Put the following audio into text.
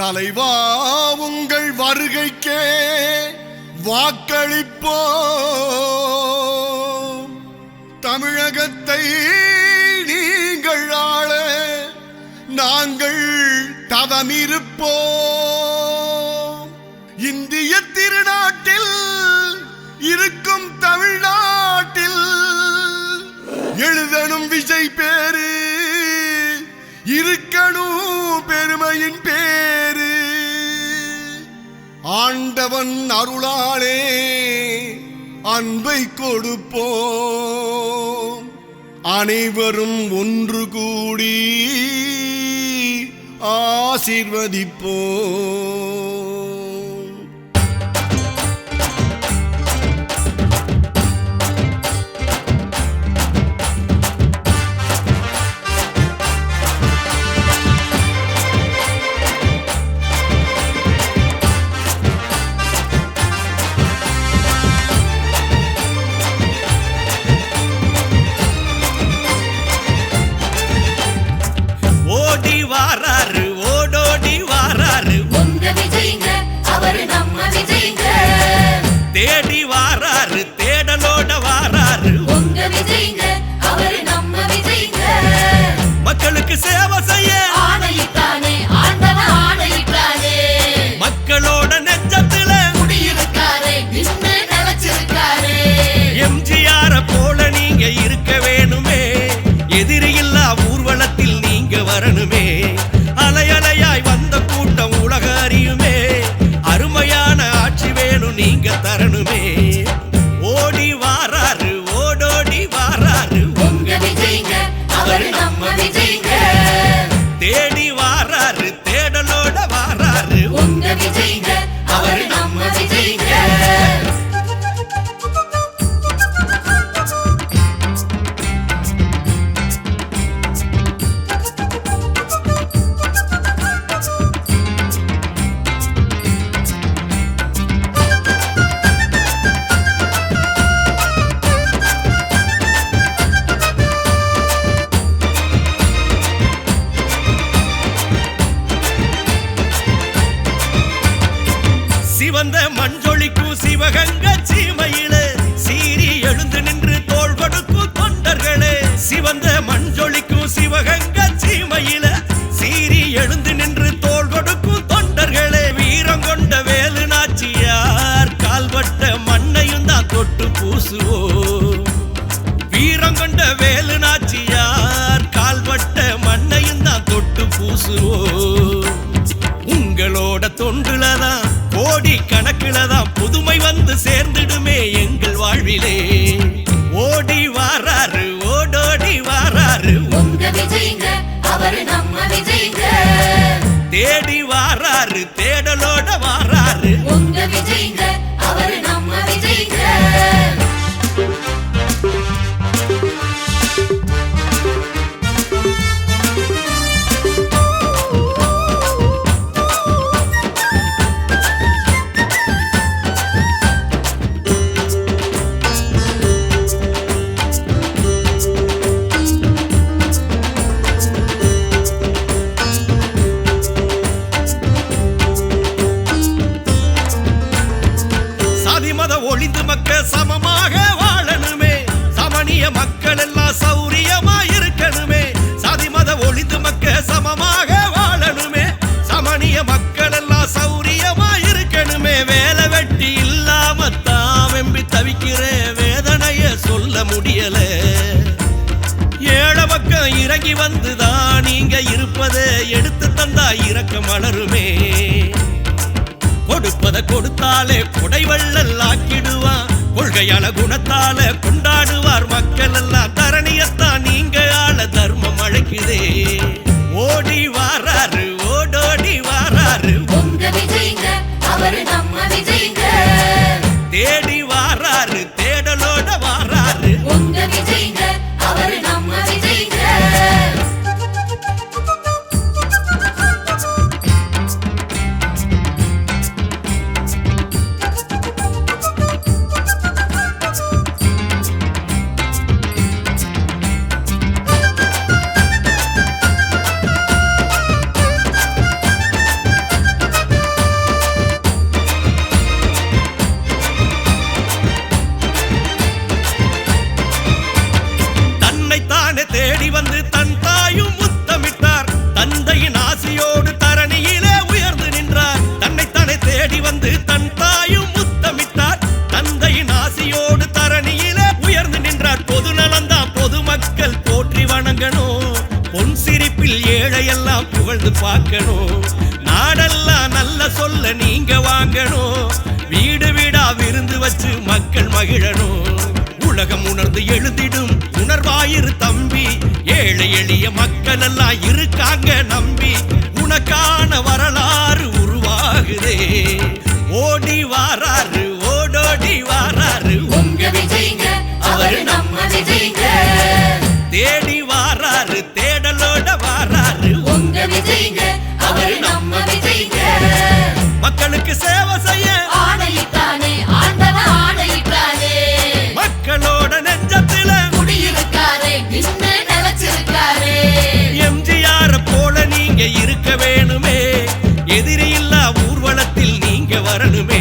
தலைவா உங்கள் வருகைக்கே வாக்களிப்போ தமிழகத்தை நீங்கள் ஆள நாங்கள் தவமிருப்போ இந்திய திருநாட்டில் இருக்கும் தமிழ்நாட்டில் எழுதணும் விஜய் பேரு இருக்கணும் பெருமையின் பேரு ஆண்டவன் அருளாலே அன்பை கொடுப்போம் அனைவரும் ஒன்று கூடி ஆசீர்வதிப்போம். தேடி வாராரு தேடலோட வாராரு உங்க விஜய்ங்க அவரு நம்ம விஜய்ங்க மக்களுக்கு சேவை செய்ய ஆணையிட்டானே ஆண்டவன் ஆணையிட்டானே மக்களோட நெஞ்சத்துல குடியிருக்காரே நின்னு நிலைச்சிருக்காரே எம்ஜிஆர போல நீங்க இருக்க வேணுமே எதிரியில்லா ஊர்வலத்தில் நீங்க வரணுமே அலையலையாய் வந்த கூட்டம் உலக அறியுமே அருமையான ஆட்சி வேணும் நீங்க தரணுமே ஓடி வாராரு ஓடோடி வாராரு உங்க விஜய்ங்க அவரு நம்ம விஜய்ங்க தேடி வாராரு தேடலோட வாராரு உங்க விஜய்ங்க அவரு நம்ம விஜய்ங்க சிவந்த மஞ்சொலிக்கும் சிவகங்க சீமையில சீறி எழுந்து நின்று தோள் கொடுக்கும் தொண்டர்களே சிவந்த மஞ்சொலிக்கும் சிவகங்க சீமையில சீறி எழுந்து நின்று தோள் கொடுக்கும் தொண்டர்களே வீரம் கொண்ட வேலு நாச்சியார் கால்வட்ட மண்ணையும் தான் தொட்டு பூசுவோம் வீரம் கொண்ட வேலு நாச்சியார் கால்வட்ட மண்ணையும் தான் தொட்டு பூசுவோம் உங்களோட தொண்டுலதான் கோடி கணக்குலதான் புதுமை வந்து சேர்ந்துடுமே எங்கள் வாழ்விலே ஓடி வாராரு ஓடோடி வாராரு உங்க விஜய்ங்க அவரு நம்ம விஜய்ங்க தேடி வாராரு தேடலோட வாராரு உங்க விஜய்ங்க அவரு நம்ம விஜய்ங்க ஒளிந்து மக்கள் சமமாக வாழணுமே சமணிய மக்கள் எல்லாம் சௌரியமா இருக்கணுமே சாதி மத ஒளிந்து மக்கள் சமமாக வாழணுமே சமணிய மக்கள் எல்லாம் சௌரியமா இருக்கணுமே வேலை வெட்டி இல்லாம தாவெம்பி தவிக்கிற வேதனைய சொல்ல முடியல ஏழ பக்கம் இறங்கி வந்துதான் நீங்க இருப்பதை எடுத்து தந்தா இறக்க மலருமே கொடுப்பத கொடுத்தாலே கொடைவள்ளல் ஆக்கிடுவான் கொள்கையான குணத்தால கொண்டாடுவார் மக்கள் எல்லாம் தரணியத்தான் நீங்க ஆள தர்மம் அழைக்குதே ஓடி வாராரு ஓடோடி வாராரு உங்க விஜய்ங்க அவரு நம்ம விஜய்ங்க தேடி வாராரு தேடலோட வாராரு உங்க விஜய்ங்க அவரு நம்ம விஜய்ங்க பார்க்கணும். நாடெல்லாம் நல்ல சொல்ல நீங்க வாங்கணும். வீடு வீடா விருந்து வச்சு மக்கள் மகிழணும். உலகம் உணர்ந்து எழுதிடும் உணர்வாயிரு தம்பி. ஏழை எளிய மக்கள் எல்லாம் இருக்காங்க நம்பி. உனக்கான வரலாறு உருவாகுதே. ஓடி வாராரு ஓடோடி வாராரு உங்க விஜய்ங்க, அவரு நம்ம விஜய்ங்க. தேடி வாராரு தேடலோட வாராரு உங்க விஜய்ங்க, அவரு நம்ம விஜய்ங்க. மக்களுக்கு சேவை செய்ய ஆணையிட்டானே ஆண்டவன் ஆணையிட்டானே. மக்களோட நெஞ்சத்தில குடியிருக்காரே நின்னு நிலைச்சிருக்காரே. எம்ஜிஆர் போல நீங்க இருக்க வேணுமே. எதிரி இல்லா ஊர்வலத்தில் நீங்க வரணுமே.